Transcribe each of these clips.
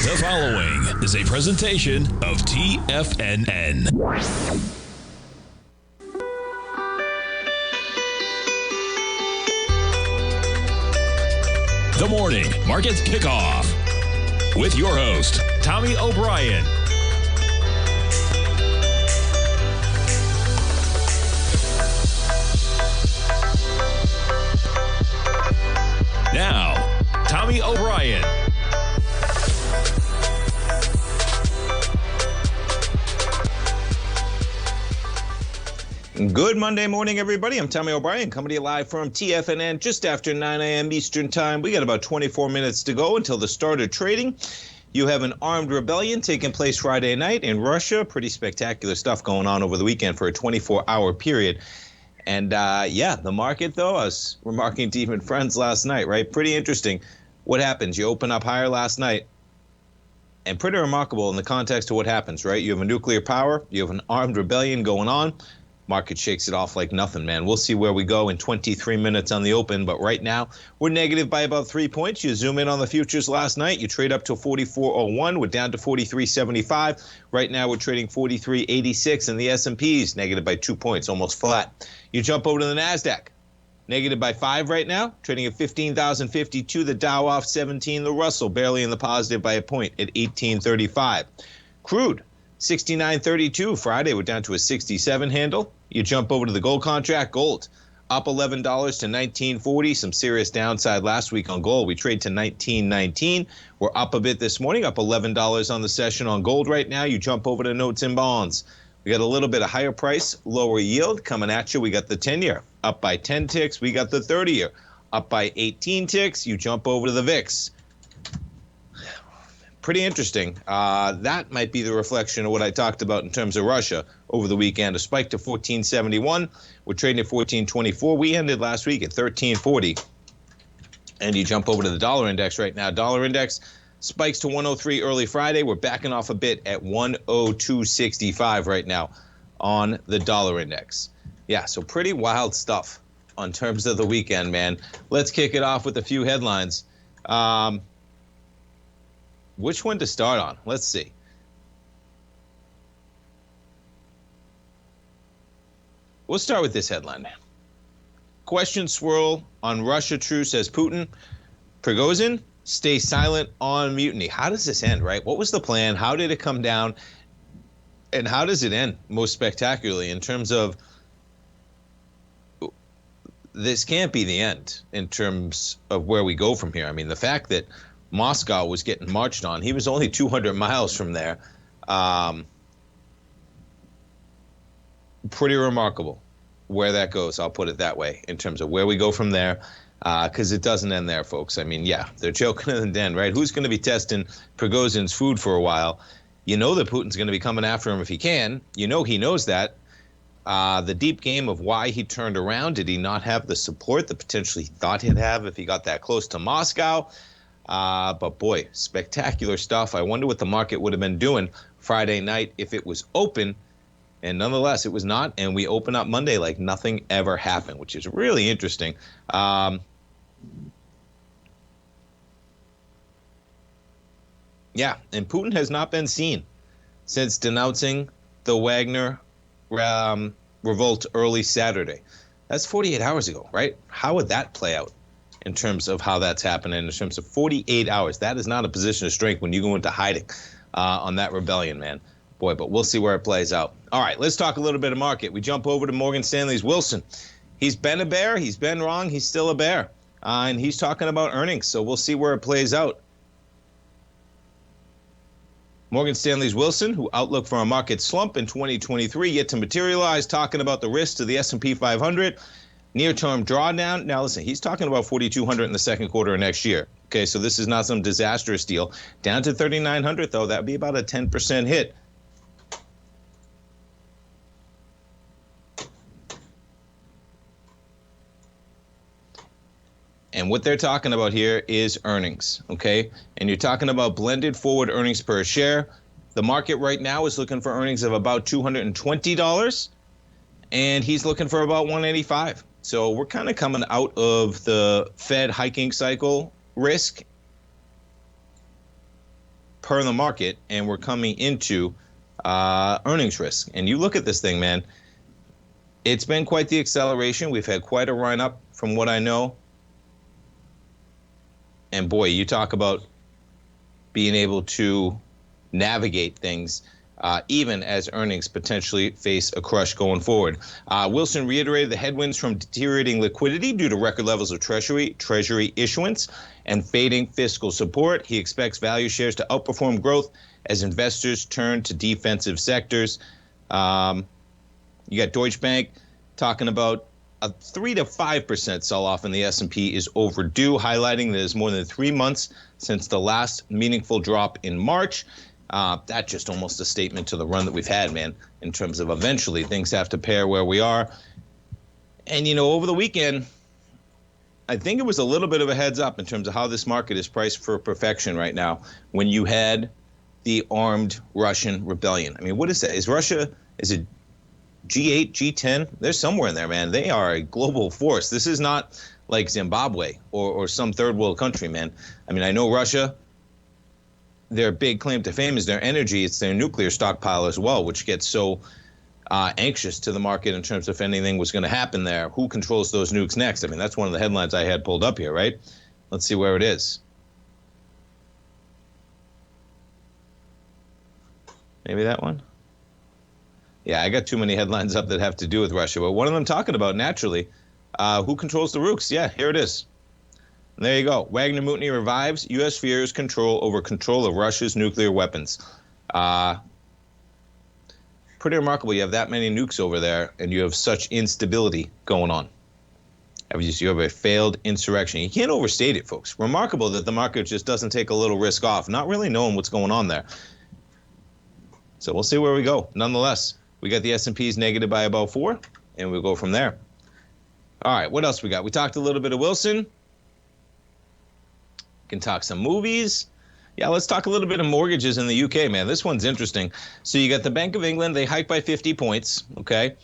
The following is a presentation of TFNN. The Morning Market Kickoff with your host, Tommy O'Brien. Now, Tommy O'Brien. Good Monday morning, everybody. I'm Tommy O'Brien, coming to you live from TFNN just after 9 a.m. Eastern Time. We got about 24 minutes to go until the start of trading. You have an armed rebellion taking place Friday night in Russia. Pretty spectacular stuff going on over the weekend for a 24-hour period. And, the market, though, I was remarking to even friends last night, right? Pretty interesting. What happens? You open up higher last night. And pretty remarkable in the context of what happens, right? You have a nuclear power. You have an armed rebellion going on. Market shakes it off like nothing, man. We'll see where we go in 23 minutes on the open. But right now, we're negative by about 3 points. You zoom in on the futures last night. You trade up to 44.01. We're down to 43.75. Right now, we're trading 43.86. And the S&P's negative by 2 points, almost flat. You jump over to the NASDAQ. Negative by 5 right now, trading at 15,052. The Dow off 17. The Russell barely in the positive by a point at 1835. Crude, 69.32. Friday, we're down to a 67 handle. You jump over to the gold contract. Gold up $11 to 19.40. Some serious downside last week on gold. We trade to 19.19. We're up a bit this morning, up $11 on the session on gold right now. You jump over to notes and bonds. We got a little bit of higher price, lower yield coming at you. We got the 10-year up by 10 ticks. We got the 30-year up by 18 ticks. You jump over to the VIX. Pretty interesting. That might be the reflection of what I talked about in terms of Russia over the weekend. A spike to 1471. We're trading at 1424. We ended last week at 1340. And you jump over to the dollar index right now. Dollar index spikes to 103 early Friday. We're backing off a bit at 102.65 right now on the dollar index. Yeah, so pretty wild stuff on terms of the weekend, man. Let's kick it off with a few headlines. Which one to start on? Let's see. We'll start with this headline. Question swirl on Russia truce, says Putin. Prigozhin, stay silent on mutiny. How does this end, right? What was the plan? How did it come down? And how does it end most spectacularly in terms of this can't be the end in terms of where we go from here? I mean, the fact that Moscow was getting marched on. He was only 200 miles from there. Pretty remarkable where that goes. I'll put it that way in terms of where we go from there, because it doesn't end there, folks. I mean, yeah, they're joking in the den, right? Who's going to be testing Prigozhin's food for a while? You know that Putin's going to be coming after him if he can. You know he knows that. The deep game of why he turned around. Did he not have the support that potentially he thought he'd have if he got that close to Moscow? But boy, spectacular stuff. I wonder what the market would have been doing Friday night if it was open. And nonetheless, it was not. And we open up Monday like nothing ever happened, which is really interesting. Yeah, and Putin has not been seen since denouncing the Wagner revolt early Saturday. That's 48 hours ago, right? How would that play out? In terms of how that's happening, in terms of 48 hours. That is not a position of strength when you go into hiding on that rebellion, man. Boy, but we'll see where it plays out. All right, let's talk a little bit of market. We jump over to Morgan Stanley's Wilson. He's been a bear. He's been wrong. He's still a bear. And he's talking about earnings, so we'll see where it plays out. Morgan Stanley's Wilson, who outlook for a market slump in 2023 yet to materialize, talking about the risks to the S&P 500. Near-term drawdown. Now, listen, he's talking about 4,200 in the second quarter of next year. Okay, so this is not some disastrous deal. Down to 3,900, though, that would be about a 10% hit. And what they're talking about here is earnings, okay? And you're talking about blended forward earnings per share. The market right now is looking for earnings of about $220, and he's looking for about $185. So we're kind of coming out of the Fed hiking cycle risk. per the market, and we're coming into earnings risk. And you look at this thing, man, it's been quite the acceleration. We've had quite a run up from what I know. And boy, you talk about being able to navigate things even as earnings potentially face a crush going forward. Wilson reiterated the headwinds from deteriorating liquidity due to record levels of treasury issuance and fading fiscal support. He expects value shares to outperform growth as investors turn to defensive sectors. You got Deutsche Bank talking about a 3 to 5% sell-off in the S&P is overdue, highlighting that it's more than 3 months since the last meaningful drop in March. That's just almost a statement to the run that we've had, man, in terms of eventually things have to pair where we are. And, you know, over the weekend, I think it was a little bit of a heads up in terms of how this market is priced for perfection right now when you had the armed Russian rebellion. I mean, what is that? Is it G8, G10? They're somewhere in there, man. They are a global force. This is not like Zimbabwe or some third world country, man. I mean, I know Russia, their big claim to fame is their energy. It's their nuclear stockpile as well, which gets so anxious to the market in terms of if anything was going to happen there. Who controls those nukes next? I mean, that's one of the headlines I had pulled up here, right? Let's see where it is. Maybe that one? Yeah, I got too many headlines up that have to do with Russia. But one of them talking about, naturally, who controls the nukes? Yeah, here it is. And there you go. Wagner mutiny revives. U.S. fears control of Russia's nuclear weapons. Pretty remarkable. You have that many nukes over there, and you have such instability going on. You have a failed insurrection. You can't overstate it, folks. Remarkable that the market just doesn't take a little risk off, not really knowing what's going on there. So we'll see where we go. Nonetheless, we got the S&Ps negative by about 4, and we'll go from there. All right, what else we got? We talked a little bit of Wilson. Can talk some movies. Yeah, let's talk a little bit of mortgages in the UK, man. This one's interesting. So you got the Bank of England. They hiked by 50 points, okay?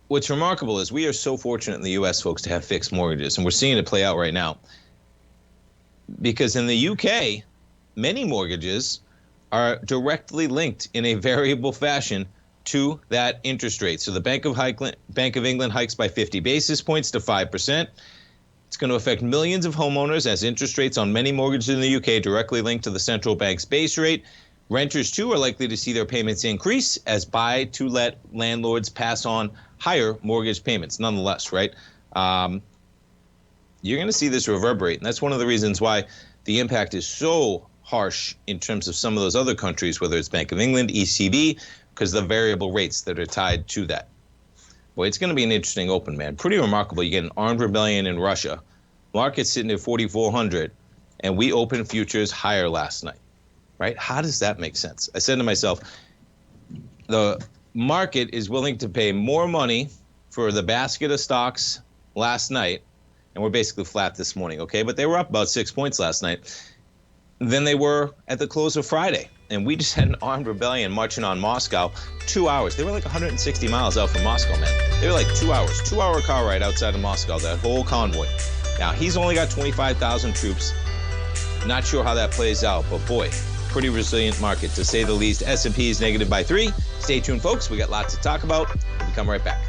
What's remarkable is we are so fortunate in the U.S., folks, to have fixed mortgages, and we're seeing it play out right now. Because in the UK, many mortgages are directly linked in a variable fashion to that interest rate. So the Bank of England hikes by 50 basis points to 5%. It's going to affect millions of homeowners as interest rates on many mortgages in the UK directly linked to the central bank's base rate. Renters, too, are likely to see their payments increase as buy-to-let landlords pass on higher mortgage payments. Nonetheless, right? You're going to see this reverberate, and that's one of the reasons why the impact is so harsh in terms of some of those other countries, whether it's Bank of England, ECB, because of the variable rates that are tied to that. Boy, it's going to be an interesting open, man. Pretty remarkable. You get an armed rebellion in Russia. Market's sitting at 4,400, and we opened futures higher last night, right? How does that make sense? I said to myself, the market is willing to pay more money for the basket of stocks last night, and we're basically flat this morning, okay? But they were up about 6 points last night than they were at the close of Friday. And we just had an armed rebellion marching on Moscow 2 hours. They were like 160 miles out from Moscow, man. They were like 2 hours, 2-hour car ride outside of Moscow, that whole convoy. Now, he's only got 25,000 troops. Not sure how that plays out, but boy, pretty resilient market to say the least. S&P is negative by 3. Stay tuned, folks. We got lots to talk about. We'll come right back.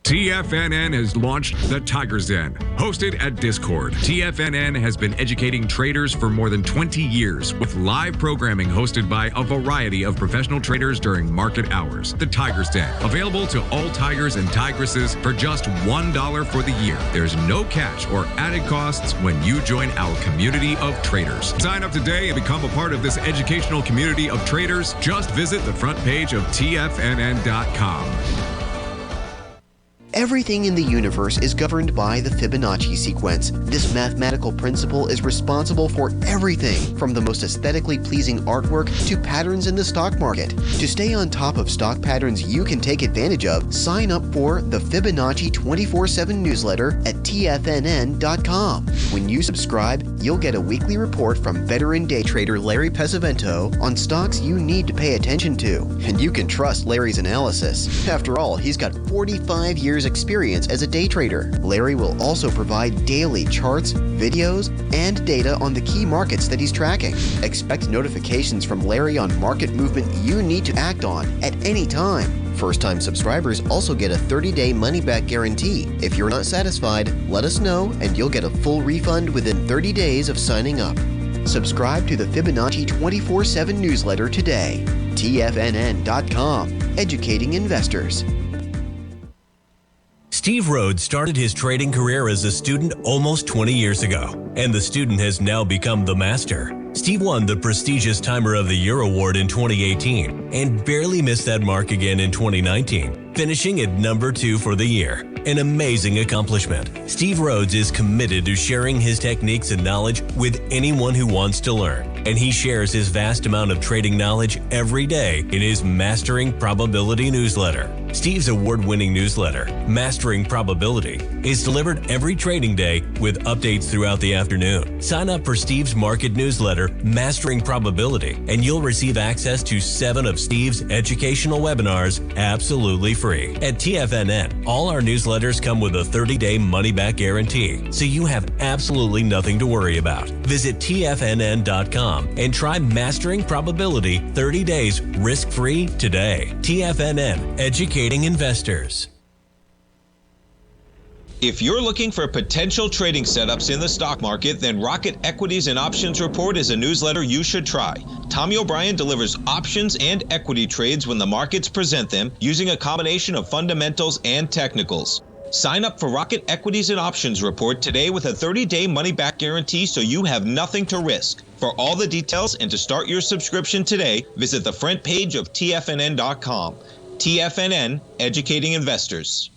TFNN has launched the Tiger's Den, hosted at Discord. TFNN has been educating traders for more than 20 years with live programming hosted by a variety of professional traders during market hours. The Tiger's Den, available to all tigers and tigresses for just $1 for the year. There's no catch or added costs when you join our community of traders. Sign up today and become a part of this educational community of traders. Just visit the front page of TFNN.com. Everything in the universe is governed by the Fibonacci sequence. This mathematical principle is responsible for everything from the most aesthetically pleasing artwork to patterns in the stock market. To stay on top of stock patterns you can take advantage of, sign up for the Fibonacci 24/7 newsletter at TFNN.com. When you subscribe, you'll get a weekly report from veteran day trader Larry Pesavento on stocks you need to pay attention to. And you can trust Larry's analysis. After all, he's got 45 years years' experience as a day trader. Larry will also provide daily charts, videos, and data on the key markets that he's tracking. Expect notifications from Larry on market movement you need to act on at any time. First-time subscribers also get a 30-day money-back guarantee. If you're not satisfied, let us know and you'll get a full refund within 30 days of signing up. Subscribe to the Fibonacci 24/7 newsletter today. TFNN.com, educating investors. Steve Rhodes started his trading career as a student almost 20 years ago, and the student has now become the master. Steve won the prestigious Timer of the Year award in 2018 and barely missed that mark again in 2019, finishing at number 2 for the year. An amazing accomplishment. Steve Rhodes is committed to sharing his techniques and knowledge with anyone who wants to learn, and he shares his vast amount of trading knowledge every day in his Mastering Probability newsletter. Steve's award-winning newsletter, Mastering Probability, is delivered every trading day with updates throughout the afternoon. Sign up for Steve's market newsletter, Mastering Probability, and you'll receive access to 7 of Steve's educational webinars absolutely free. At TFNN, all our newsletters come with a 30-day money-back guarantee, so you have absolutely nothing to worry about. Visit TFNN.com and try Mastering Probability 30 days risk-free today. TFNN, educating investors. If you're looking for potential trading setups in the stock market, then Rocket Equities and Options Report is a newsletter you should try. Tommy O'Brien delivers options and equity trades when the markets present them, using a combination of fundamentals and technicals. Sign up for Rocket Equities and Options Report today with a 30-day money-back guarantee, so you have nothing to risk. For all the details and to start your subscription today, visit the front page of TFNN.com. TFNN, educating investors.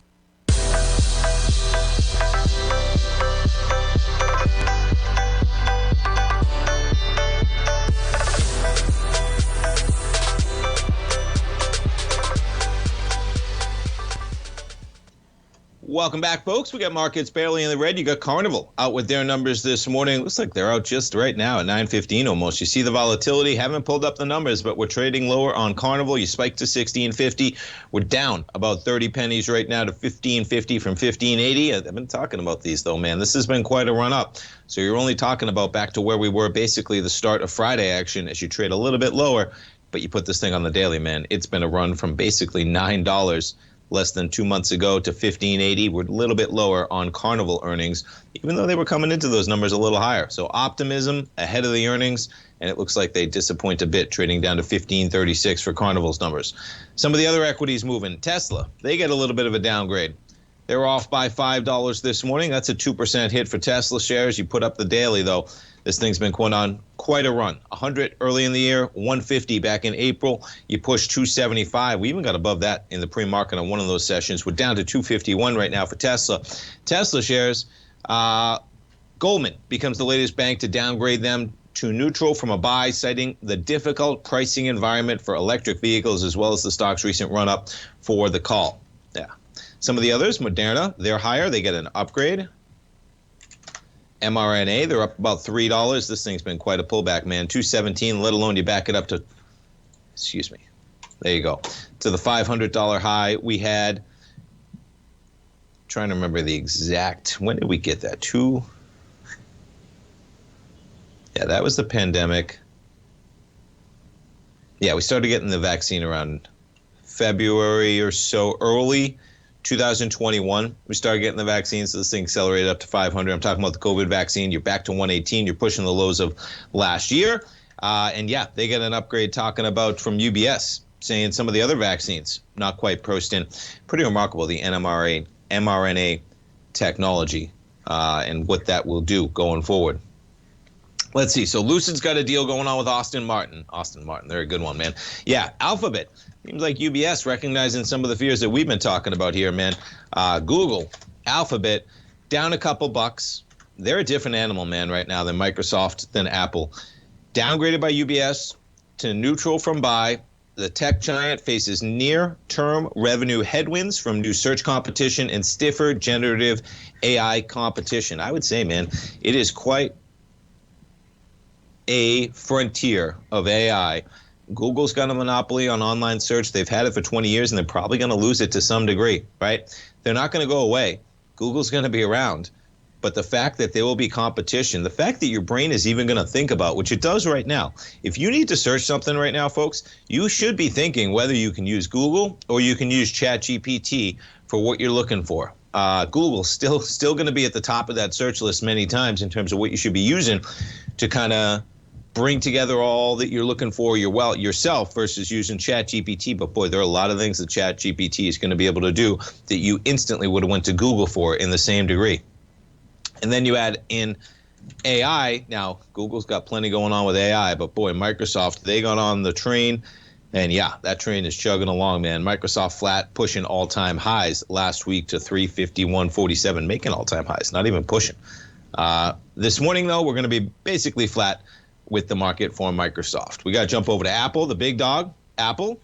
Welcome back, folks. We got markets barely in the red. You got Carnival out with their numbers this morning. Looks like they're out just right now at 9:15 almost. You see the volatility. Haven't pulled up the numbers, but we're trading lower on Carnival. You spiked to 16.50. We're down about 30 pennies right now to 15.50 from 15.80. I've been talking about these, though, man. This has been quite a run up. So you're only talking about back to where we were basically the start of Friday action as you trade a little bit lower. But you put this thing on the daily, man. It's been a run from basically $9 less than 2 months ago to 15.80. We're a little bit lower on Carnival earnings, even though they were coming into those numbers a little higher. So optimism ahead of the earnings, and it looks like they disappoint a bit, trading down to 15.36 for Carnival's numbers. Some of the other equities moving. Tesla, they get a little bit of a downgrade. They were off by $5 this morning. That's a 2% hit for Tesla shares. You put up the daily, though. This thing's been going on quite a run. 100 early in the year, 150 back in April. You pushed 275. We even got above that in the pre-market on one of those sessions. We're down to 251 right now for Tesla. Tesla shares, Goldman becomes the latest bank to downgrade them to neutral from a buy, citing the difficult pricing environment for electric vehicles, as well as the stock's recent run-up for the call. Yeah. Some of the others, Moderna, they're higher. They get an upgrade. mRNA, they're up about $3. This thing's been quite a pullback, man. 217, let alone you back it up to, excuse me, there you go, to the $500 high we had. Trying to remember the exact, when did we get that? Yeah, that was the pandemic. Yeah, we started getting the vaccine around February or so, early 2021, we started getting the vaccines, so this thing accelerated up to 500. I'm talking about the COVID vaccine. You're back to 118. You're pushing the lows of last year. And yeah, they get an upgrade talking about from UBS, saying some of the other vaccines, not quite priced in. Pretty remarkable, the mRNA technology and what that will do going forward. Let's see. So Lucid's got a deal going on with Aston Martin. Aston Martin, they're a good one, man. Yeah, Alphabet. Seems like UBS recognizing some of the fears that we've been talking about here, man. Google, Alphabet, down a couple bucks. They're a different animal, man, right now than Microsoft, than Apple. Downgraded by UBS to neutral from buy. The tech giant faces near-term revenue headwinds from new search competition and stiffer generative AI competition. I would say, man, it is quite a frontier of AI. Google's got a monopoly on online search. They've had it for 20 years, and they're probably going to lose it to some degree, right? They're not going to go away. Google's going to be around. But the fact that there will be competition, the fact that your brain is even going to think about, which it does right now. If you need to search something right now, folks, you should be thinking whether you can use Google or you can use ChatGPT for what you're looking for. Google's still going to be at the top of that search list many times in terms of what you should be using to kind of bring together all that you're looking for yourself versus using ChatGPT. But boy, there are a lot of things that ChatGPT is going to be able to do that you instantly would have went to Google for in the same degree. And then you add in AI. Now, Google's got plenty going on with AI, but boy, Microsoft, they got on the train. And yeah, that train is chugging along, man. Microsoft flat, pushing all-time highs last week to 351.47, making all-time highs, not even pushing. This morning, though, we're going to be basically flat with the market for Microsoft. We got to jump over to Apple, the big dog. Apple,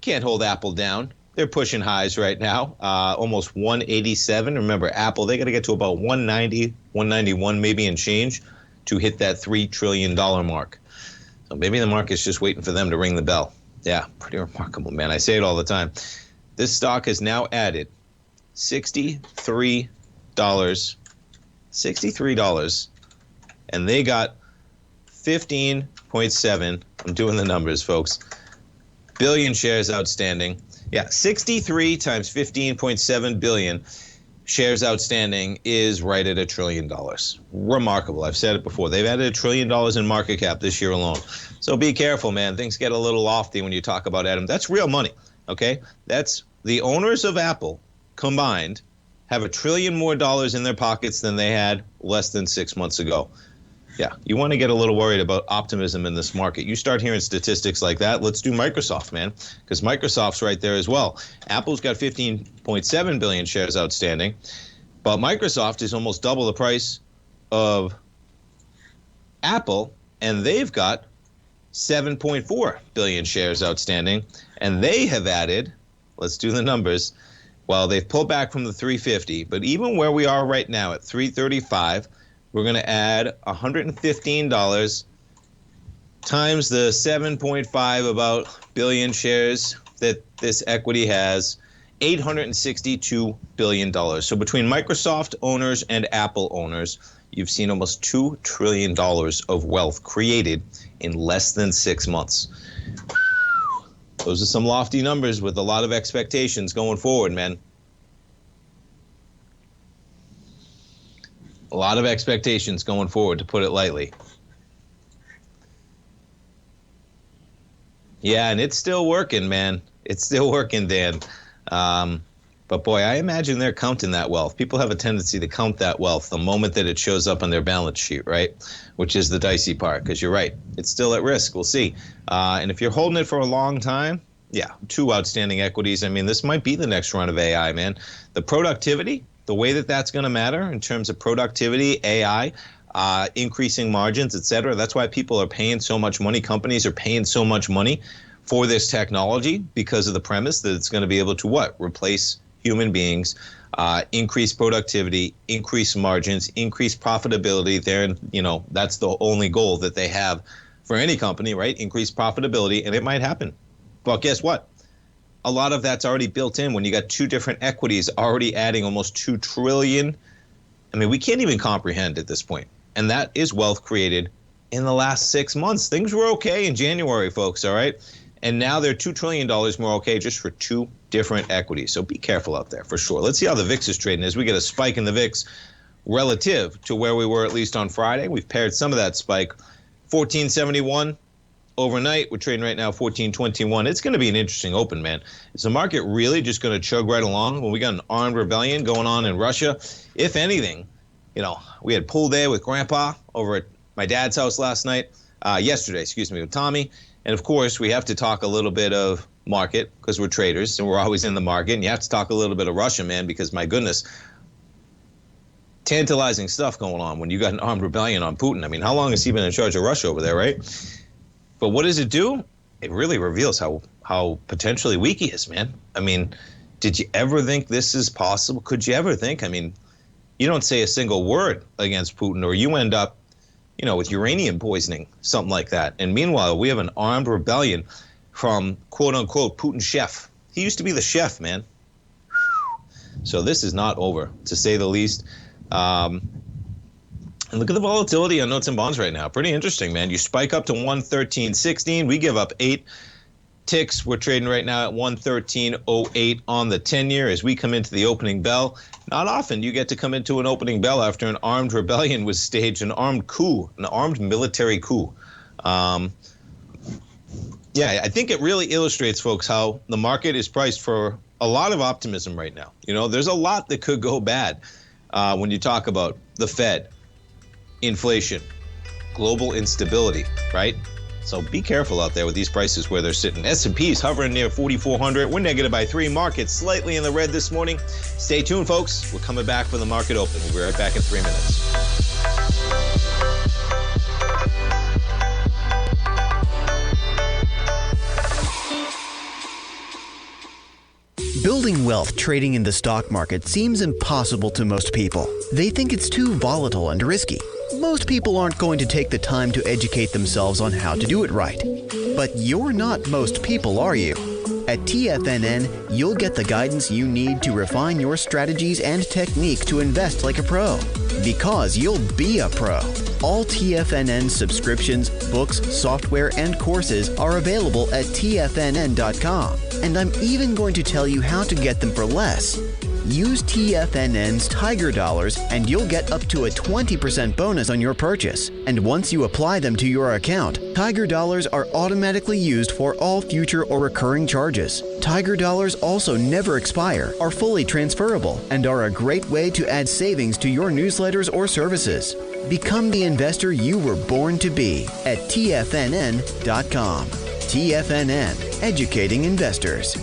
can't hold Apple down. They're pushing highs right now, almost 187. Remember, Apple, they got to get to about 190, 191 maybe and change to hit that $3 trillion mark. So maybe the market's just waiting for them to ring the bell. Yeah, pretty remarkable, man. I say it all the time. This stock has now added $63, and they got 15.7. I'm doing the numbers, folks. Billion shares outstanding. Yeah, 63 times 15.7 billion shares outstanding is right at $1 trillion. Remarkable. I've said it before. They've added $1 trillion in market cap this year alone. So be careful, man. Things get a little lofty when you talk about Adam. That's real money, okay? That's the owners of Apple combined have $1 trillion more in their pockets than they had less than 6 months ago. Yeah, you want to get a little worried about optimism in this market. You start hearing statistics like that, let's do Microsoft, man, because Microsoft's right there as well. Apple's got 15.7 billion shares outstanding, but Microsoft is almost double the price of Apple, and they've got 7.4 billion shares outstanding, and they have added, let's do the numbers, well, they've pulled back from the 350, but even where we are right now at 335, we're going to add $115 times the 7.5 about billion shares that this equity has, $862 billion. So between Microsoft owners and Apple owners, you've seen almost $2 trillion of wealth created in less than 6 months. Those are some lofty numbers with a lot of expectations going forward, man. A lot of expectations going forward, to put it lightly. Yeah, and it's still working, man. It's still working, Dan. But boy, I imagine they're counting that wealth. People have a tendency to count that wealth the moment that it shows up on their balance sheet, right? Which is the dicey part, because you're right. It's still at risk. We'll see. And if you're holding it for a long time, yeah, 2 outstanding equities. I mean, this might be the next run of AI, man. The productivity, the way that that's going to matter in terms of productivity, AI, increasing margins, et cetera. That's why people are paying so much money. Companies are paying so much money for this technology because of the premise that it's going to be able to what? Replace human beings, increase productivity, increase margins, increase profitability. There, that's the only goal that they have for any company, right? Increase profitability, and it might happen. But guess what? A lot of that's already built in when you got 2 different equities already adding almost $2 trillion. I mean, we can't even comprehend at this point. And that is wealth created in the last 6 months. Things were okay in January, folks, all right? And now they're $2 trillion more okay just for 2 different equities. So be careful out there for sure. Let's see how the VIX is trading as we get a spike in the VIX relative to where we were at least on Friday. We've paired some of that spike. 1471. Overnight, we're trading right now 14.21. It's going to be an interesting open, man. Is the market really just going to chug right along when we got an armed rebellion going on in Russia? If anything, we had pool day with Grandpa over at my dad's house yesterday, with Tommy. And of course, we have to talk a little bit of market because we're traders and we're always in the market. And you have to talk a little bit of Russia, man, because my goodness, tantalizing stuff going on when you got an armed rebellion on Putin. I mean, how long has he been in charge of Russia over there, right? But what does it do? It really reveals how potentially weak he is, man. I mean, did you ever think this is possible? Could you ever think? I mean, you don't say a single word against Putin or you end up, with uranium poisoning, something like that. And meanwhile, we have an armed rebellion from quote unquote Putin's chef. He used to be the chef, man. So this is not over, to say the least. And look at the volatility on notes and bonds right now. Pretty interesting, man. You spike up to 113.16. We give up 8 ticks. We're trading right now at 113.08 on the 10-year as we come into the opening bell. Not often you get to come into an opening bell after an armed rebellion was staged, an armed coup, an armed military coup. Yeah, I think it really illustrates, folks, how the market is priced for a lot of optimism right now. You know, there's a lot that could go bad when you talk about the Fed, inflation, global instability, right? So be careful out there with these prices where they're sitting. S&P's hovering near 4,400. We're negative by 3. Market slightly in the red this morning. Stay tuned, folks. We're coming back for the market open. We'll be right back in 3 minutes. Building wealth trading in the stock market seems impossible to most people. They think it's too volatile and risky. Most people aren't going to take the time to educate themselves on how to do it right. But you're not most people, are you? At TFNN, you'll get the guidance you need to refine your strategies and technique to invest like a pro. Because you'll be a pro. All TFNN subscriptions, books, software, and courses are available at TFNN.com. And I'm even going to tell you how to get them for less. Use TFNN's Tiger Dollars and you'll get up to a 20% bonus on your purchase. And once you apply them to your account, Tiger Dollars are automatically used for all future or recurring charges. Tiger Dollars also never expire, are fully transferable, and are a great way to add savings to your newsletters or services. Become the investor you were born to be at TFNN.com. TFNN, educating investors.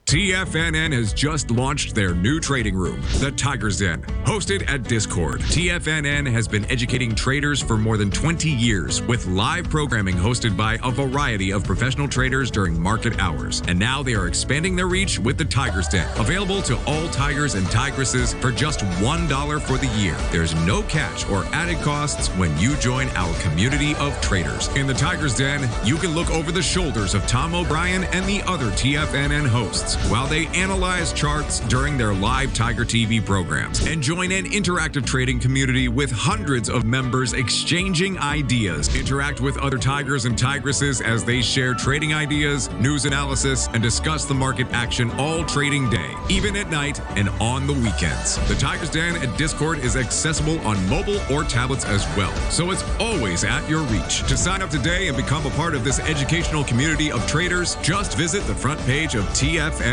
TFNN has just launched their new trading room, the Tiger's Den. Hosted at Discord, TFNN has been educating traders for more than 20 years with live programming hosted by a variety of professional traders during market hours. And now they are expanding their reach with the Tiger's Den, available to all tigers and tigresses for just $1 for the year. There's no catch or added costs when you join our community of traders. In the Tiger's Den, you can look over the shoulders of Tom O'Brien and the other TFNN hosts while they analyze charts during their live Tiger TV programs, and join an interactive trading community with hundreds of members exchanging ideas. Interact with other tigers and tigresses as they share trading ideas, news analysis, and discuss the market action all trading day, even at night and on the weekends. The Tiger's Den at Discord is accessible on mobile or tablets as well, so it's always at your reach. To sign up today and become a part of this educational community of traders, just visit the front page of TFNN.com.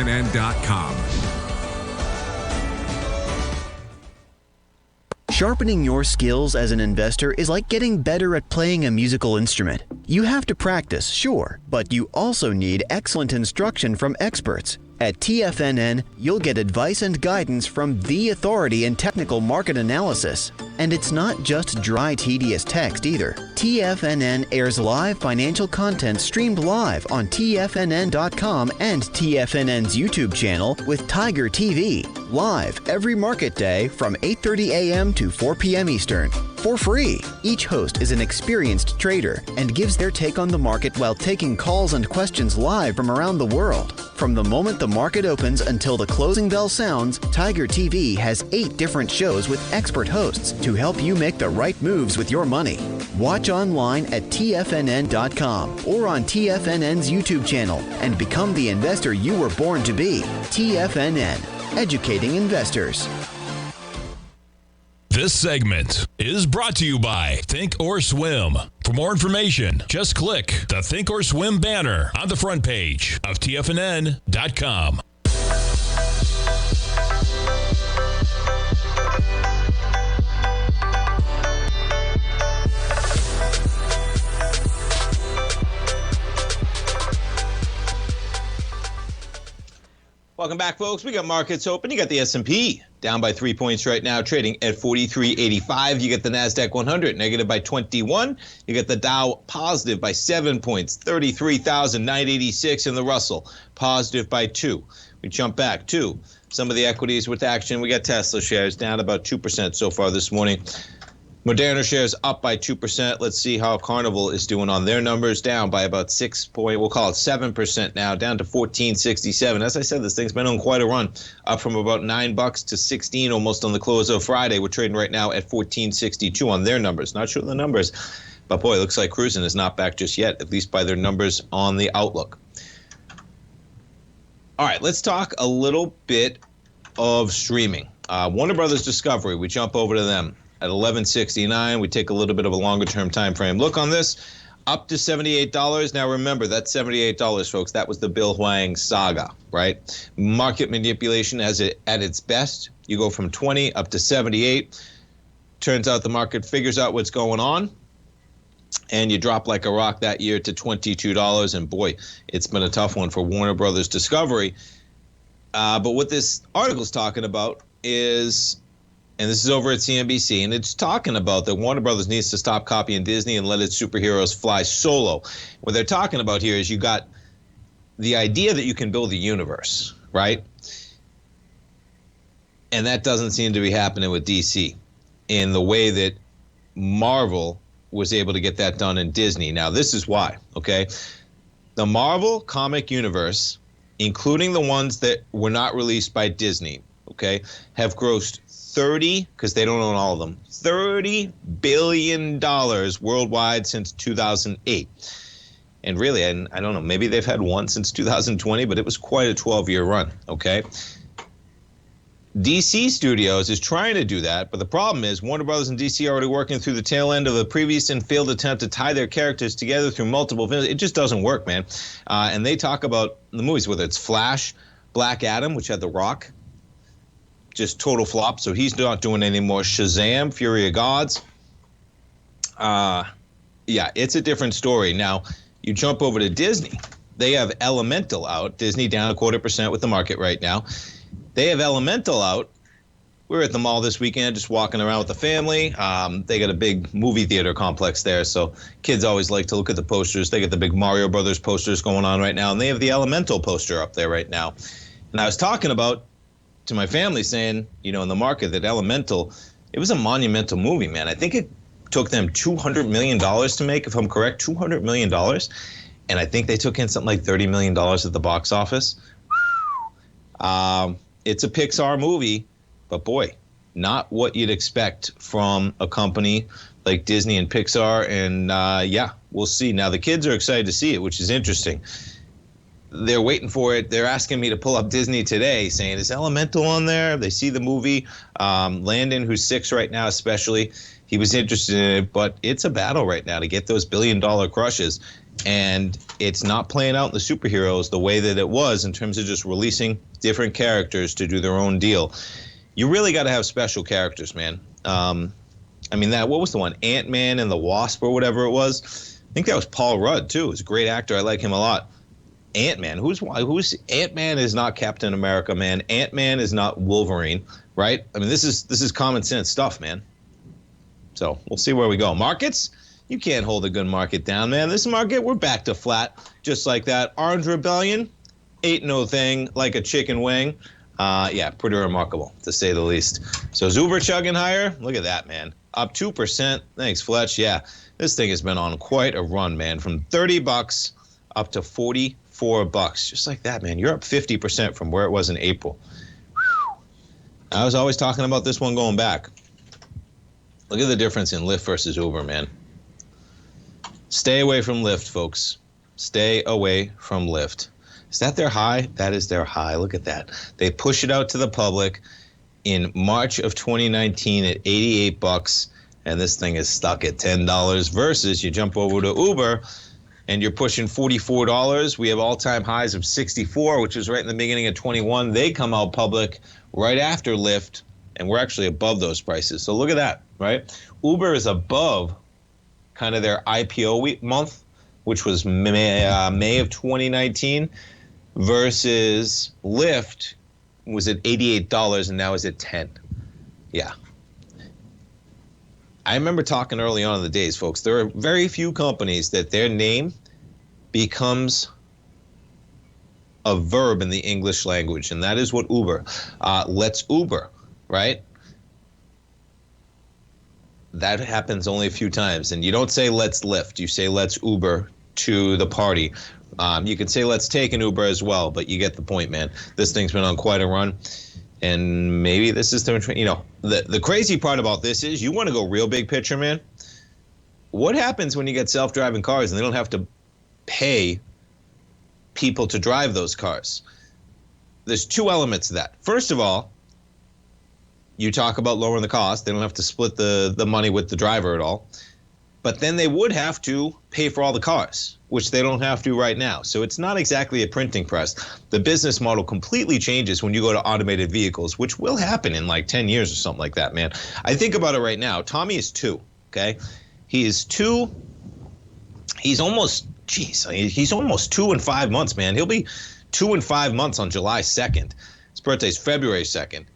Sharpening your skills as an investor is like getting better at playing a musical instrument. You have to practice, sure, but you also need excellent instruction from experts. At TFNN, you'll get advice and guidance from the authority in technical market analysis. And it's not just dry, tedious text either. TFNN airs live financial content streamed live on TFNN.com and TFNN's YouTube channel with Tiger TV, live every market day from 8:30 a.m. to 4 p.m. Eastern, for free. Each host is an experienced trader and gives their take on the market while taking calls and questions live from around the world. From the moment the market opens until the closing bell sounds, Tiger TV has 8 different shows with expert hosts to help you make the right moves with your money. Watch online at TFNN.com or on TFNN's YouTube channel and become the investor you were born to be. TFNN, educating investors. This segment is brought to you by Thinkorswim. For more information, just click the Thinkorswim banner on the front page of TFNN.com. Welcome back, folks. We got markets open. You got the S&P down by 3 points right now, trading at 43.85. You get the NASDAQ 100 negative by 21. You get the Dow positive by 7 points, 33,986, and the Russell positive by 2. We jump back to some of the equities with action. We got Tesla shares down about 2% so far this morning. Moderna shares up by 2%. Let's see how Carnival is doing on their numbers. Down by about 7% now, down to 14.67. As I said, this thing's been on quite a run, up from about $9 to 16 almost on the close of Friday. We're trading right now at 14.62 on their numbers. Not sure the numbers, but boy, it looks like cruising is not back just yet, at least by their numbers on the outlook. All right, let's talk a little bit of streaming. Warner Brothers Discovery, we jump over to them at $11.69. We take a little bit of a longer-term time frame look on this, up to $78. Now, remember, that $78, folks, that was the Bill Huang saga, right? Market manipulation at its best. You go from 20 up to 78. Turns out the market figures out what's going on, and you drop like a rock that year to $22. And, boy, it's been a tough one for Warner Brothers Discovery. But what this article's talking about is, and this is over at CNBC, and it's talking about that Warner Brothers needs to stop copying Disney and let its superheroes fly solo. What they're talking about here is you got the idea that you can build a universe, right? And that doesn't seem to be happening with DC in the way that Marvel was able to get that done in Disney. Now, this is why, okay? The Marvel comic universe, including the ones that were not released by Disney, okay, have grossed because they don't own all of them, $30 billion worldwide since 2008. And really, I don't know, maybe they've had one since 2020, but it was quite a 12-year run, okay? DC Studios is trying to do that, but the problem is Warner Brothers and DC are already working through the tail end of the previous and failed attempt to tie their characters together through multiple films. It just doesn't work, man. And they talk about the movies, whether it's Flash, Black Adam, which had The Rock, just total flop, so he's not doing any more. Shazam, Fury of Gods. Yeah, it's a different story. Now, you jump over to Disney. They have Elemental out. Disney down 0.25% with the market right now. They have Elemental out. We were at the mall this weekend just walking around with the family. They got a big movie theater complex there, so kids always like to look at the posters. They got the big Mario Brothers posters going on right now, and they have the Elemental poster up there right now. And I was talking about to my family saying, you know, in the market that Elemental, it was a monumental movie, man. I think it took them $200 million to make, if I'm correct, $200 million. And I think they took in something like $30 million at the box office. It's a Pixar movie, but boy, not what you'd expect from a company like Disney and Pixar. And yeah, we'll see. Now, the kids are excited to see it, which is interesting. They're waiting for it. They're asking me to pull up Disney today, saying, is Elemental on there? They see the movie. Landon, who's 6 right now especially, he was interested in it, but it's a battle right now to get those billion-dollar crushes. And it's not playing out in the superheroes the way that it was in terms of just releasing different characters to do their own deal. You really got to have special characters, man. I mean, what was the one? Ant-Man and the Wasp or whatever it was? I think that was Paul Rudd, too. He's a great actor. I like him a lot. Ant-Man. Who's Ant-Man is not Captain America, man. Ant-Man is not Wolverine, right? I mean, this is common sense stuff, man. So we'll see where we go. Markets, you can't hold a good market down, man. This market, we're back to flat, just like that. Armed Rebellion, ain't no thing like a chicken wing. Yeah, pretty remarkable, to say the least. So Zuber chugging higher. Look at that, man. Up 2%. Thanks, Fletch. Yeah, this thing has been on quite a run, man. From $30 up to $44. Just like that, man. You're up 50% from where it was in April. Whew. I was always talking about this one going back. Look at the difference in Lyft versus Uber, man. Stay away from Lyft, folks. Stay away from Lyft. Is that their high? That is their high. Look at that. They push it out to the public in March of 2019 at $88, and this thing is stuck at $10 versus you jump over to Uber and you're pushing $44. We have all-time highs of $64, which is right in the beginning of 21. They come out public right after Lyft, and we're actually above those prices. So look at that, right? Uber is above kind of their IPO month, which was May of 2019, versus Lyft was at $88 and now is at $10. Yeah. I remember talking early on in the days, folks, there are very few companies that their name becomes a verb in the English language, and that is what Uber. Let's Uber, right? that happens only a few times. And you don't say let's Lyft, you say let's Uber to the party. You can say let's take an Uber as well, but you get the point, man. This thing's been on quite a run. And maybe this is the crazy part about this is you want to go real big picture, man. What happens when you get self-driving cars and they don't have to pay people to drive those cars? There's two elements to that. First of all, you talk about lowering the cost. They don't have to split the money with the driver at all. But then they would have to pay for all the cars, which they don't have to right now. So it's not exactly a printing press. The business model completely changes when you go to automated vehicles, which will happen in like 10 years or something like that, man. I think about it right now. Tommy is 2, okay? He is 2. He's almost 2 and 5 months, man. He'll be 2 and 5 months on July 2nd. His birthday's February 2nd.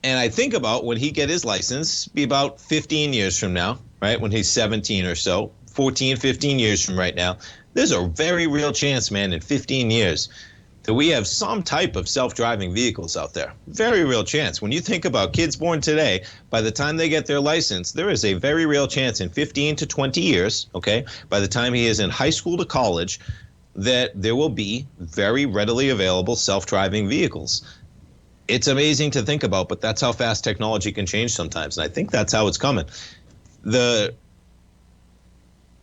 And I think about when he get his license, be about 15 years from now, right? When he's 17 or so, 14, 15 years from right now, there's a very real chance, man, in 15 years that we have some type of self-driving vehicles out there. Very real chance. When you think about kids born today, by the time they get their license, there is a very real chance in 15 to 20 years, okay, by the time he is in high school to college, that there will be very readily available self-driving vehicles. It's amazing to think about, but that's how fast technology can change sometimes. And I think that's how it's coming.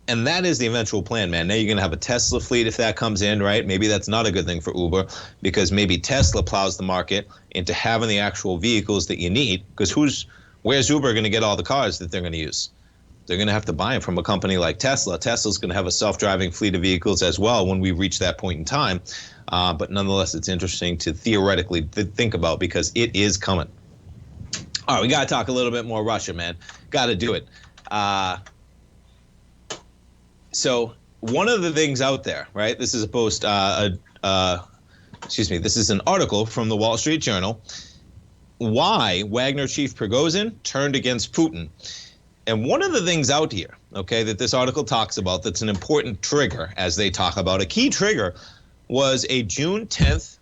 And that is the eventual plan, man. Now you're going to have a Tesla fleet if that comes in, right? Maybe that's not a good thing for Uber because maybe Tesla plows the market into having the actual vehicles that you need. Because where's Uber going to get all the cars that they're going to use? They're going to have to buy them from a company like Tesla. Tesla's going to have a self-driving fleet of vehicles as well when we reach that point in time. But nonetheless, it's interesting to theoretically think about because it is coming. All right, we got to talk a little bit more Russia, man. Got to do it. So one of the things out there, right? This is a post. This is an article from the Wall Street Journal. Why Wagner chief Prigozhin turned against Putin. And one of the things out here, okay, that this article talks about that's an important trigger, as they talk about, a key trigger was a June 10th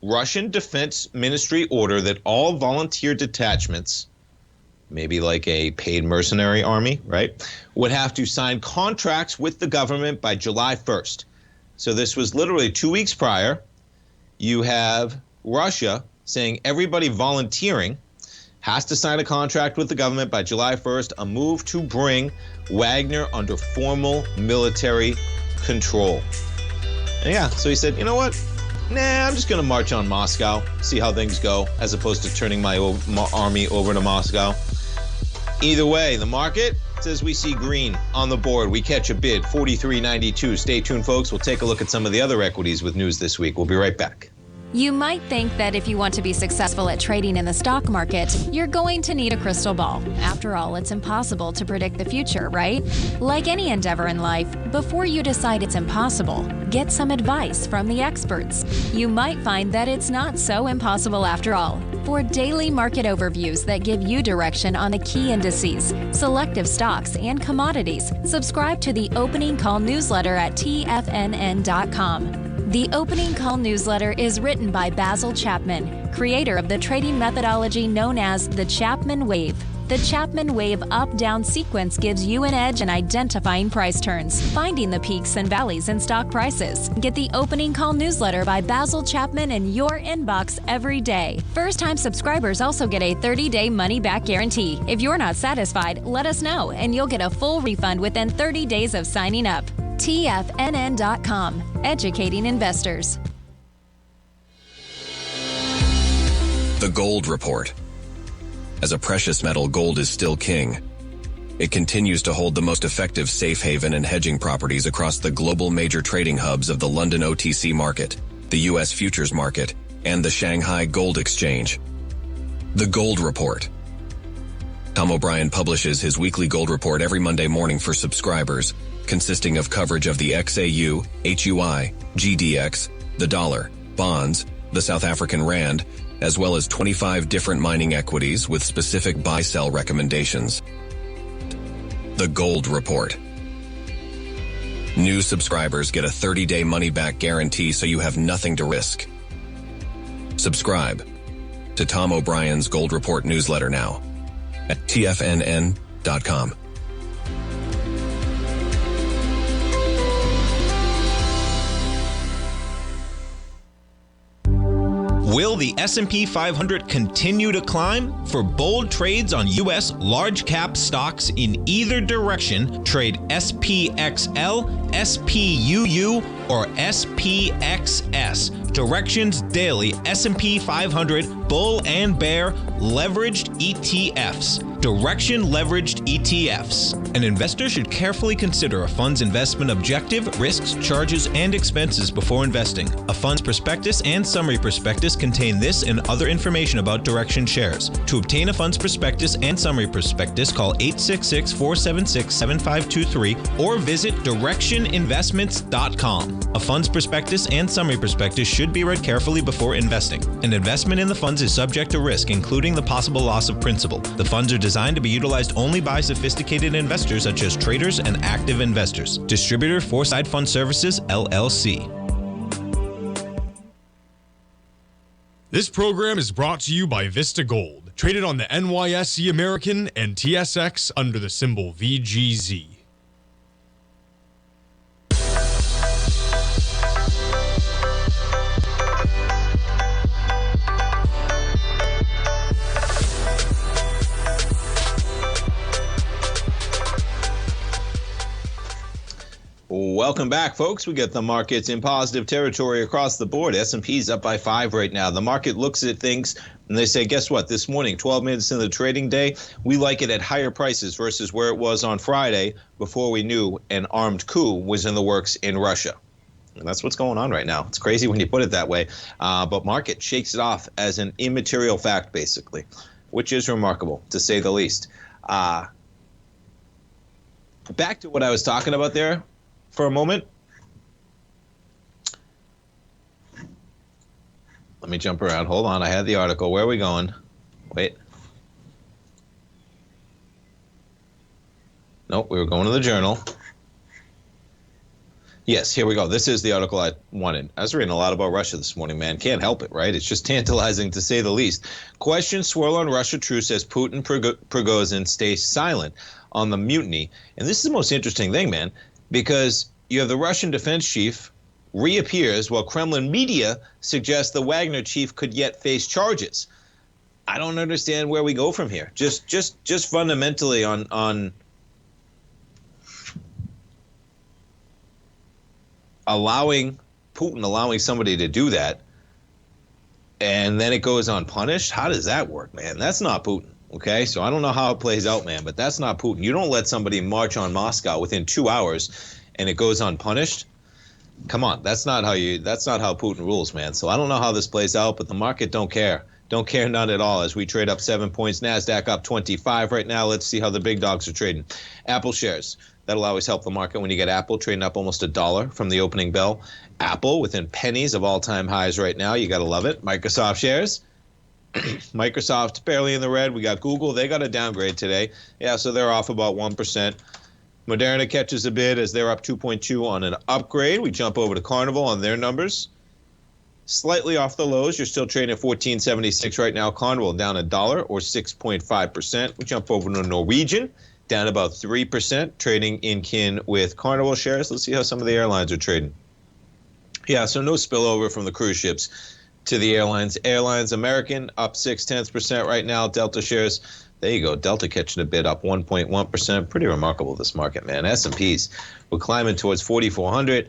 Russian Defense Ministry order that all volunteer detachments, maybe like a paid mercenary army, right, would have to sign contracts with the government by July 1st. So this was literally 2 weeks prior. You have Russia saying everybody volunteering has to sign a contract with the government by July 1st, a move to bring Wagner under formal military control. And yeah, so he said, you know what? Nah, I'm just going to march on Moscow, see how things go, as opposed to turning my army over to Moscow. Either way, the market says we see green on the board. We catch a bid, 43.92. Stay tuned, folks. We'll take a look at some of the other equities with news this week. We'll be right back. You might think that if you want to be successful at trading in the stock market, you're going to need a crystal ball. After all, it's impossible to predict the future, right? Like any endeavor in life, before you decide it's impossible, get some advice from the experts. You might find that it's not so impossible after all. For daily market overviews that give you direction on the key indices, selective stocks, and commodities, subscribe to the Opening Call newsletter at TFNN.com. The Opening Call newsletter is written by Basil Chapman, creator of the trading methodology known as the Chapman Wave. The Chapman Wave up-down sequence gives you an edge in identifying price turns, finding the peaks and valleys in stock prices. Get the Opening Call newsletter by Basil Chapman in your inbox every day. First-time subscribers also get a 30-day money-back guarantee. If you're not satisfied, let us know, and you'll get a full refund within 30 days of signing up. TFNN.com, educating investors. The Gold Report. As a precious metal, gold is still king. It continues to hold the most effective safe haven and hedging properties across the global major trading hubs of the London OTC market, the U.S. futures market, and the Shanghai Gold Exchange. The Gold Report. Tom O'Brien publishes his weekly gold report every Monday morning for subscribers, consisting of coverage of the XAU, HUI, GDX, the dollar, bonds, the South African rand, as well as 25 different mining equities with specific buy-sell recommendations. The Gold Report. New subscribers get a 30-day money-back guarantee so you have nothing to risk. Subscribe to Tom O'Brien's Gold Report newsletter now at TFNN.com. Will the S&P 500 continue to climb? For bold trades on U.S. large cap stocks in either direction, trade SPXL, SPUU, or SPXS. Directions Daily S&P 500 Bull and Bear Leveraged ETFs. Direction Leveraged ETFs. An investor should carefully consider a fund's investment objective, risks, charges, and expenses before investing. A fund's prospectus and summary prospectus contain this and other information about Direction shares. To obtain a fund's prospectus and summary prospectus, call 866-476-7523 or visit directioninvestments.com. A fund's prospectus and summary prospectus should be read carefully before investing. An investment in the funds is subject to risk, including the possible loss of principal. The funds are designed to be utilized only by sophisticated investors such as traders and active investors. Distributor Foreside Fund Services, LLC. This program is brought to you by Vista Gold, traded on the NYSE American and TSX under the symbol VGZ. Welcome back, folks. We got the markets in positive territory across the board. S&P's up by 5 right now. The market looks at things and they say, guess what? This morning, 12 minutes into the trading day, we like it at higher prices versus where it was on Friday before we knew an armed coup was in the works in Russia. And that's what's going on right now. It's crazy when you put it that way. But market shakes it off as an immaterial fact, basically, which is remarkable, to say the least. Back to what I was talking about there for a moment. Let me jump around. Hold on. I had the article. Where are we going? Wait. Nope, we were going to the journal. Yes, here we go. This is the article I wanted. I was reading a lot about Russia this morning, man. Can't help it, right? It's just tantalizing to say the least. Questions swirl on Russia truce as Putin Prigozhin stay silent on the mutiny. And this is the most interesting thing, man, because you have the Russian defense chief reappears while Kremlin media suggests the Wagner chief could yet face charges. I don't understand where we go from here. Just fundamentally on allowing somebody to do that, and then it goes unpunished. How does that work, man? That's not Putin. Okay, so I don't know how it plays out, man, but that's not Putin. You don't let somebody march on Moscow within 2 hours and it goes unpunished. Come on, that's not how Putin rules, man. So I don't know how this plays out, but the market don't care. Don't care none at all as we trade up 7 points. NASDAQ up 25 right now. Let's see how the big dogs are trading. Apple shares. That'll always help the market when you get Apple trading up almost $1 from the opening bell. Apple within pennies of all-time highs right now. You got to love it. Microsoft shares. Microsoft barely in the red. We got Google. They got a downgrade today. Yeah, so they're off about 1%. Moderna catches a bid as they're up 2.2 on an upgrade. We jump over to Carnival on their numbers. Slightly off the lows. You're still trading at $14.76 right now. Carnival down $1 or 6.5%. We jump over to Norwegian, down about 3%, trading in kin with Carnival shares. Let's see how some of the airlines are trading. Yeah, so no spillover from the cruise ships to the airlines. Airlines, American up 0.6% right now. Delta shares, there you go. Delta catching a bid up 1.1%. Pretty remarkable, this market, man. S&Ps, we're climbing towards 4,400.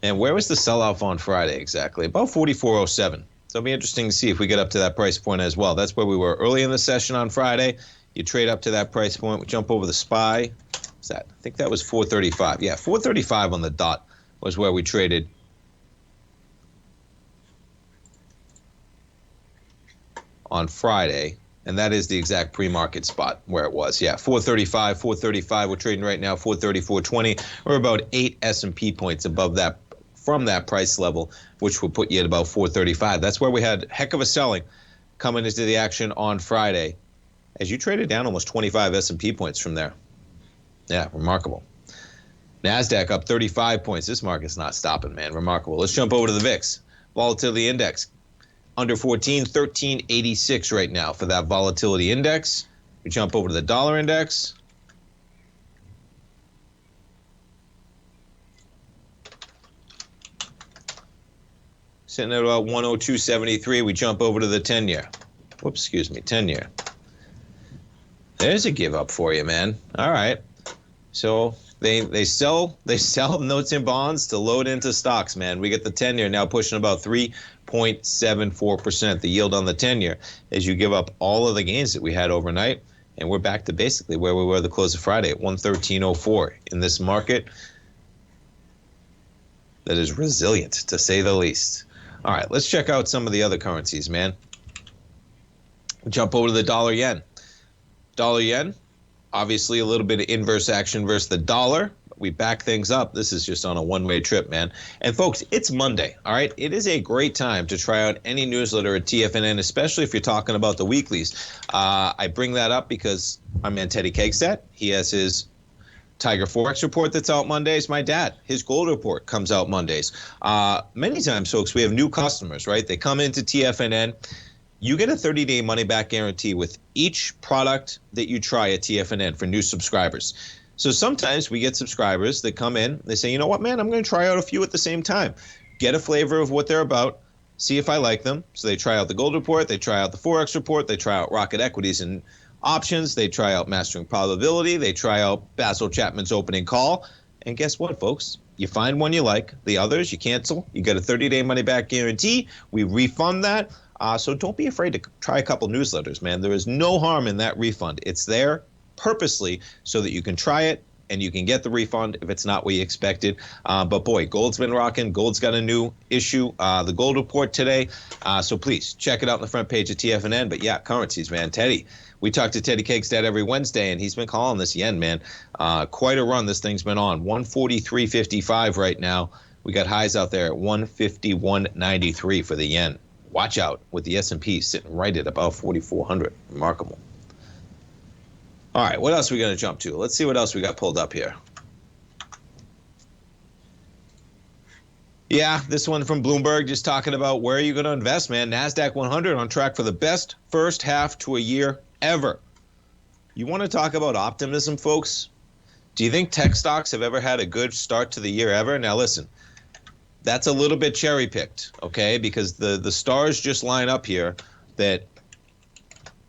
And where was the sell-off on Friday exactly? About 4,407. So it'll be interesting to see if we get up to that price point as well. That's where we were early in the session on Friday. You trade up to that price point. We jump over the SPY. What's that? I think that was 435. Yeah, 435 on the dot was where we traded. On Friday, and that is the exact pre-market spot where it was. Yeah, 435. We're trading right now 434.20. We're about 8 S&P points above that from that price level, which would put you at about 435. That's where we had heck of a selling coming into the action on Friday, as you traded down almost 25 S&P points from there. Yeah, remarkable. NASDAQ up 35 points. This market's not stopping, man. Remarkable. Let's jump over to the VIX. Volatility index. Under 14, 1386 right now for that volatility index. We jump over to the dollar index. Sitting at about 102.73. We jump over to the 10-year. Whoops, excuse me, 10-year. There's a give up for you, man. All right. So they sell notes and bonds to load into stocks, man. We get the 10-year now pushing about 3.74%, the yield on the 10-year, as you give up all of the gains that we had overnight. And we're back to basically where we were the close of Friday at 113.04 in this market that is resilient, to say the least. All right, let's check out some of the other currencies, man. Jump over to the dollar yen. Dollar yen, obviously a little bit of inverse action versus the dollar. We back things up. This is just on a one-way trip, man. And folks, it's Monday, all right? It is a great time to try out any newsletter at TFNN, especially if you're talking about the weeklies. I bring that up because my man Teddy Kegstead, he has his Tiger Forex report that's out Mondays. My dad, his gold report comes out Mondays. Many times, folks, we have new customers, right? They come into TFNN. You get a 30-day money-back guarantee with each product that you try at TFNN for new subscribers. So sometimes we get subscribers that come in. They say, you know what, man, I'm going to try out a few at the same time. Get a flavor of what they're about. See if I like them. So they try out the gold report. They try out the Forex report. They try out Rocket Equities and options. They try out Mastering Probability. They try out Basil Chapman's opening call. And guess what, folks? You find one you like. The others you cancel. You get a 30-day money-back guarantee. We refund that. So don't be afraid to try a couple newsletters, man. There is no harm in that refund. It's there purposely so that you can try it and you can get the refund if it's not what you expected. But boy, gold's been rocking. Gold's got a new issue, the gold report today. So please check it out on the front page of TFNN. But yeah, currencies, man. Teddy, we talk to Teddy Kegstead every Wednesday, and he's been calling this yen, man. Quite a run this thing's been on. 143.55 right now. We got highs out there at 151.93 for the yen. Watch out with the S&P sitting right at about 4,400. Remarkable. All right, what else are we going to jump to? Let's see what else we got pulled up here. Yeah, this one from Bloomberg just talking about where are you going to invest, man. NASDAQ 100 on track for the best first half to a year ever. You want to talk about optimism, folks? Do you think tech stocks have ever had a good start to the year ever? Now, listen. That's a little bit cherry-picked, okay? Because the stars just line up here that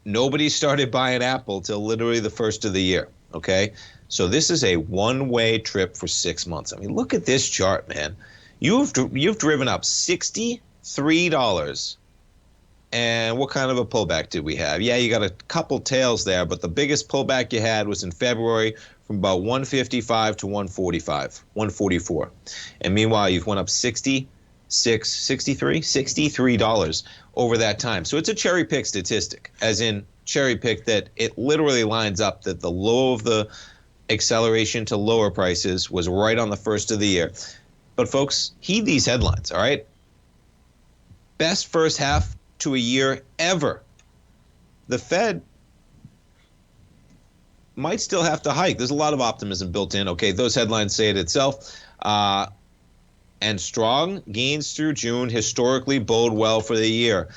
nobody started buying Apple till literally the first of the year, okay? So this is a one-way trip for 6 months. I mean, look at this chart, man. You've driven up $63. And what kind of a pullback did we have? Yeah, you got a couple tails there, but the biggest pullback you had was in February from about 155 to 144. And meanwhile, you've went up $63 over that time. So it's a cherry pick statistic, as in cherry pick that it literally lines up that the low of the acceleration to lower prices was right on the first of the year. But folks, heed these headlines, all right? Best first half to a year ever. The Fed might still have to hike. There's a lot of optimism built in. Okay, those headlines say it itself. And strong gains through June historically bode well for the year.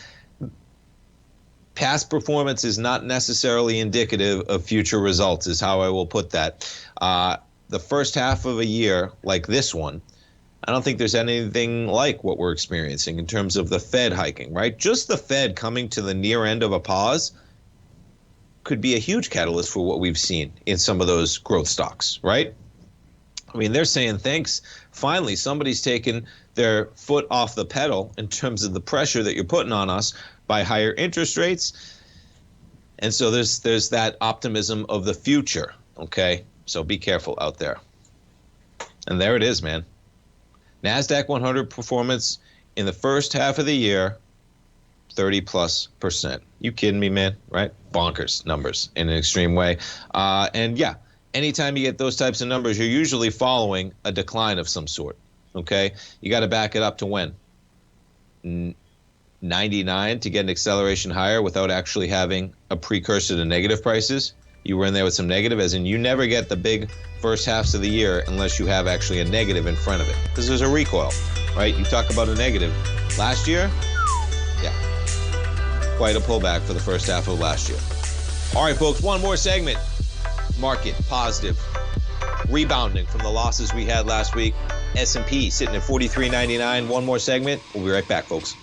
Past performance is not necessarily indicative of future results, is how I will put that. The first half of a year like this one, I don't think there's anything like what we're experiencing in terms of the Fed hiking, right? Just the Fed coming to the near end of a pause could be a huge catalyst for what we've seen in some of those growth stocks, right? I mean, they're saying, thanks, finally, somebody's taken their foot off the pedal in terms of the pressure that you're putting on us by higher interest rates. And so there's that optimism of the future, okay? So be careful out there. And there it is, man. NASDAQ 100 performance in the first half of the year, 30+%. You kidding me, man? Right? Bonkers numbers in an extreme way. And yeah, anytime you get those types of numbers, you're usually following a decline of some sort. Okay? You got to back it up to when? 99 to get an acceleration higher without actually having a precursor to negative prices. You were in there with some negative, as in you never get the big first halves of the year unless you have actually a negative in front of it, because there's a recoil, right? You talk about a negative. Last year, yeah, quite a pullback for the first half of last year. All right, folks, one more segment. Market positive. Rebounding from the losses we had last week. S&P sitting at 43.99. One more segment. We'll be right back, folks.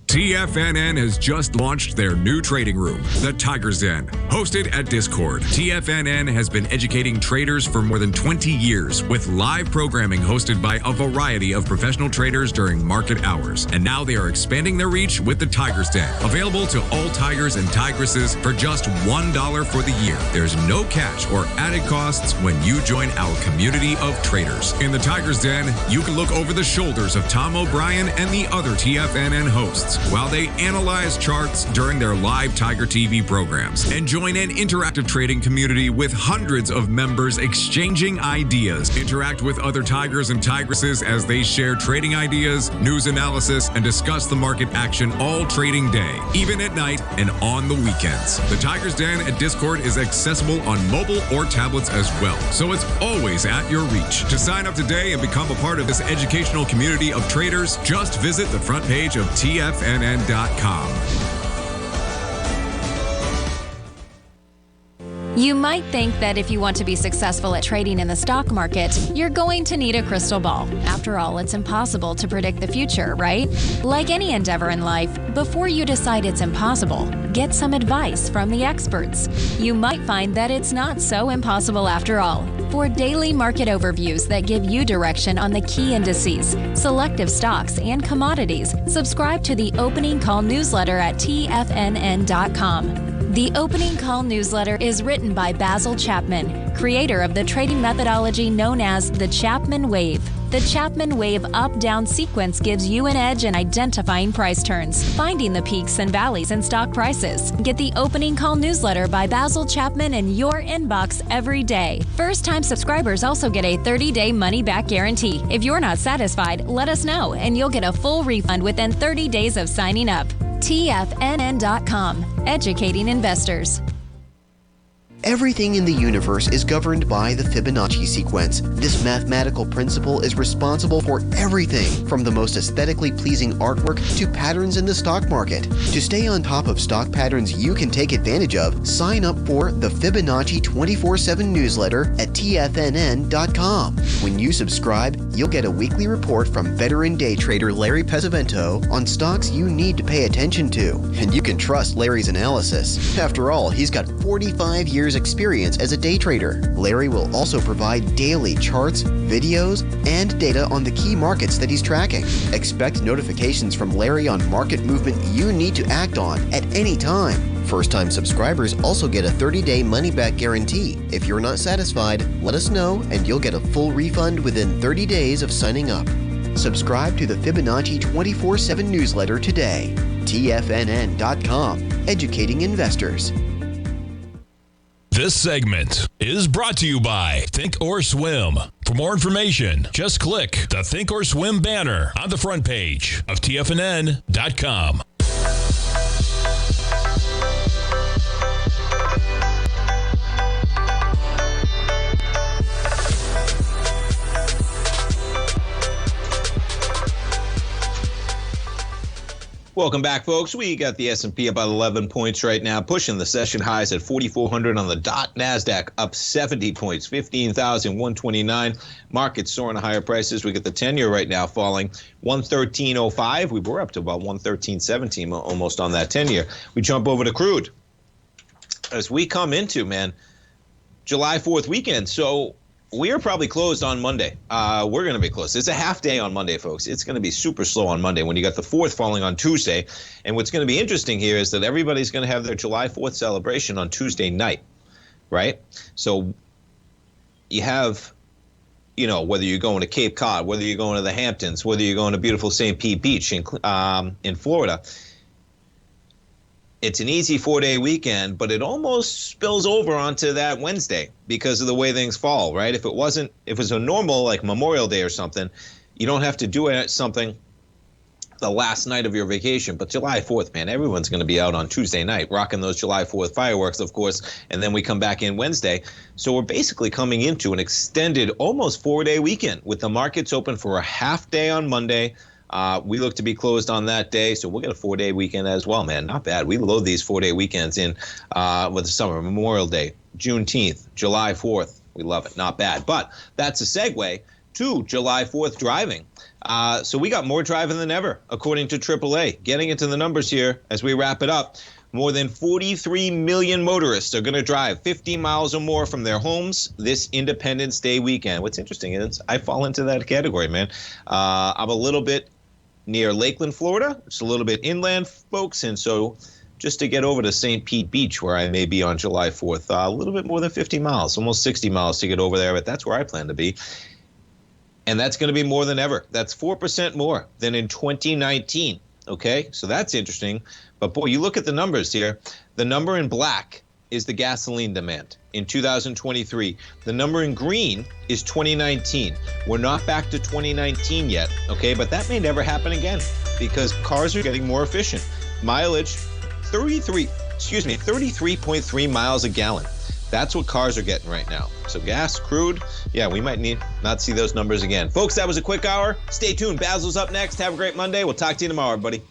TFNN has just launched their new trading room, the Tiger's Den. Hosted at Discord, TFNN has been educating traders for more than 20 years with live programming hosted by a variety of professional traders during market hours. And now they are expanding their reach with the Tiger's Den, available to all tigers and tigresses for just $1 for the year. There's no catch or added costs when you join our community of traders. In the Tiger's Den, you can look over the shoulders of Tom O'Brien and the other TFNN hosts while they analyze charts during their live Tiger TV programs, and join an interactive trading community with hundreds of members exchanging ideas. Interact with other tigers and tigresses as they share trading ideas, news analysis, and discuss the market action all trading day, even at night and on the weekends. The Tiger's Den at Discord is accessible on mobile or tablets as well, so it's always at your reach. To sign up today and become a part of this educational community of traders, just visit the front page of TFNN.com. You might think that if you want to be successful at trading in the stock market, you're going to need a crystal ball. After all, it's impossible to predict the future, right? Like any endeavor in life, before you decide it's impossible, get some advice from the experts. You might find that it's not so impossible after all. For daily market overviews that give you direction on the key indices, selective stocks, and commodities, subscribe to the Opening Call newsletter at TFNN.com. The Opening Call newsletter is written by Basil Chapman, creator of the trading methodology known as the Chapman Wave. The Chapman Wave up-down sequence gives you an edge in identifying price turns, finding the peaks and valleys in stock prices. Get the Opening Call newsletter by Basil Chapman in your inbox every day. First-time subscribers also get a 30-day money-back guarantee. If you're not satisfied, let us know, and you'll get a full refund within 30 days of signing up. TFNN.com, educating investors. Everything in the universe is governed by the Fibonacci sequence. This mathematical principle is responsible for everything from the most aesthetically pleasing artwork to patterns in the stock market. To stay on top of stock patterns you can take advantage of, sign up for the Fibonacci 24/7 newsletter at TFNN.com. When you subscribe, you'll get a weekly report from veteran day trader Larry Pesavento on stocks you need to pay attention to. And you can trust Larry's analysis. After all, he's got 45 years experience as a day trader. Larry will also provide daily charts, videos, and data on the key markets that he's tracking. Expect notifications from Larry on market movement you need to act on at any time. First-time subscribers also get a 30-day money-back guarantee. If you're not satisfied, let us know and you'll get a full refund within 30 days of signing up. Subscribe to the Fibonacci 24/7 newsletter today. TFNN.com, educating investors. This segment is brought to you by Thinkorswim. For more information, just click the Thinkorswim banner on the front page of TFNN.com. Welcome back, folks. We got the S&P about 11 points right now, pushing the session highs at 4,400 on the dot. NASDAQ up 70 points, 15,129. Markets soaring to higher prices. We get the 10-year right now falling 113.05. We were up to about 113.17 almost on that 10-year. We jump over to crude as we come into, July 4th weekend. So we are probably closed on Monday. We're going to be closed. It's a half day on Monday, folks. It's going to be super slow on Monday when you got the 4th falling on Tuesday. And what's going to be interesting here is that everybody's going to have their July 4th celebration on Tuesday night, right? So you have, whether you're going to Cape Cod, whether you're going to the Hamptons, whether you're going to beautiful St. Pete Beach in Florida. It's an easy 4-day weekend, but it almost spills over onto that Wednesday because of the way things fall, right? If it was a normal like Memorial Day or something, you don't have to do something the last night of your vacation. But July 4th, everyone's going to be out on Tuesday night, rocking those July 4th fireworks, of course, and then we come back in Wednesday. So we're basically coming into an extended almost 4-day weekend with the markets open for a half day on Monday, We look to be closed on that day, so we'll get a 4-day weekend as well, man. Not bad. We load these 4-day weekends in with the summer, Memorial Day, Juneteenth, July 4th. We love it. Not bad. But that's a segue to July 4th driving. So we got more driving than ever, according to AAA. Getting into the numbers here as we wrap it up. More than 43 million motorists are going to drive 50 miles or more from their homes this Independence Day weekend. What's interesting is I fall into that category, man. I'm a little bit near Lakeland, Florida. It's a little bit inland, folks. And so just to get over to St. Pete Beach, where I may be on July 4th, a little bit more than 50 miles, almost 60 miles to get over there. But that's where I plan to be. And that's going to be more than ever. That's 4% more than in 2019. Okay, so that's interesting. But boy, you look at the numbers here. The number in black is the gasoline demand in 2023. The number in green is 2019. We're not back to 2019 yet, okay? But that may never happen again because cars are getting more efficient. Mileage, 33.3 miles a gallon. That's what cars are getting right now. So gas, crude, yeah, we might not see those numbers again. Folks, that was a quick hour. Stay tuned. Basil's up next. Have a great Monday. We'll talk to you tomorrow, everybody.